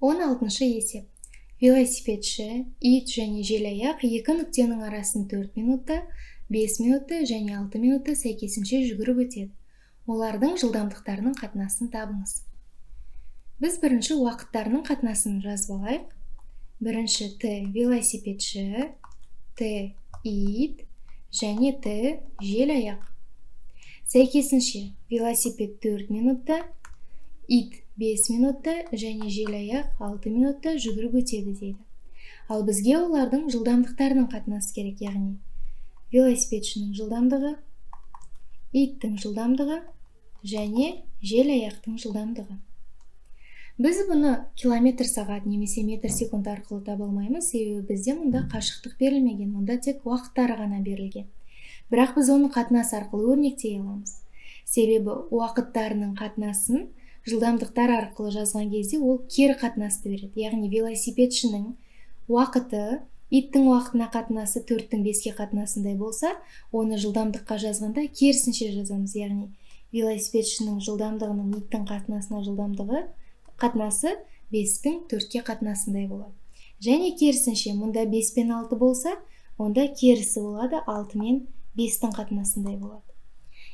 16-шы есеп. Велосипедші, ит және желаяқ екі нүктенің арасын 4 минутта, 5 минутта және 6 минутта сәйкесінше жүгіріп өтеді. Олардың жылдамдықтарының қатынасын табыңыз. Біз бірінші уақыттарының қатынасын жазып алайық. Бірінші Т велосипедші, Т ит және Т желаяқ. Сәйкесінше велосипед 4 минутта, ит 5 минутта және желаяқ 6 минутта жүгіріп өтеді дейді. Ал бізге олардың жылдамдықтарының қатынасы керек, яғни велосипедшінің жылдамдығы, иттің жылдамдығы және желаяқтың жылдамдығы. Біз бұны километр сағат немесе метр секунд арқылы таба алмаймыз, себебі бізде мұнда қашықтық берілмеген, мұнда тек уақыттары ғана берілген. Бірақ біз оны қатынас арқылы өрнектей аламыз. Себебі уақыттарының қатынасын жылдамдықтар арқылы жазған кезде ол кері қатынасты береді. Яғни велосипедшінің уақыты иттің уақытына қатынасы 4-тің 5-ке қатынасындай болса, оны жылдамдыққа жазғанда керісінше жазамыз. Яғни велосипедшінің жылдамдығының иттің қатынасына жылдамдығы қатынасы 5-тің 4-ке қатынасындай болады. Және керісінше, мұнда 5 пен 6 болса, онда керісі болады, 6 мен 5-тің қатынасындай болады.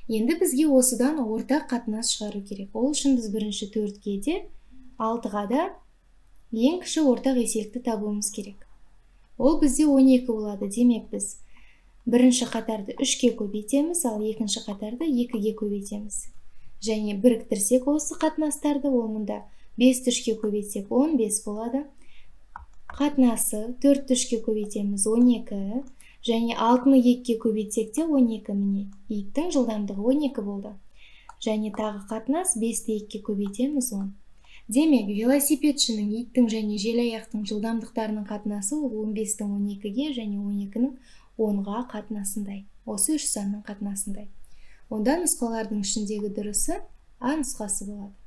Енді бізге осыдан ортақ қатынас шығару керек. Ол үшін біз бірінші 4-ге де 6-ға да ең кіші ортақ еселікті табуымыз керек. Ол бізде 12 болады. Демек біз бірінші қатарды 3-ке көбейтеміз, ал екінші қатарды 2-ге көбейтеміз. Және біріктірсек осы қатынастарды, ол мұнда 5-ті 3-ке көбейтсек 15 болады. Қатынасы 4-ті 3-ке көбейтеміз 12, және 6-ны 2-ке көбейтсек те 12, міне, иттің жылдамдығы 12 болды. Және тағы қатынас 5-ті 2-ке көбейтеміз 10. Демек, велосипедшінің, иттің және желаяқтың жылдамдықтарының қатынасы 15-тің 12-ге және 12-нің 10-ға қатынасындай. Осы үш санның қатынасындай. Онда нұсқалардың ішіндегі дұрысы А нұсқасы болады.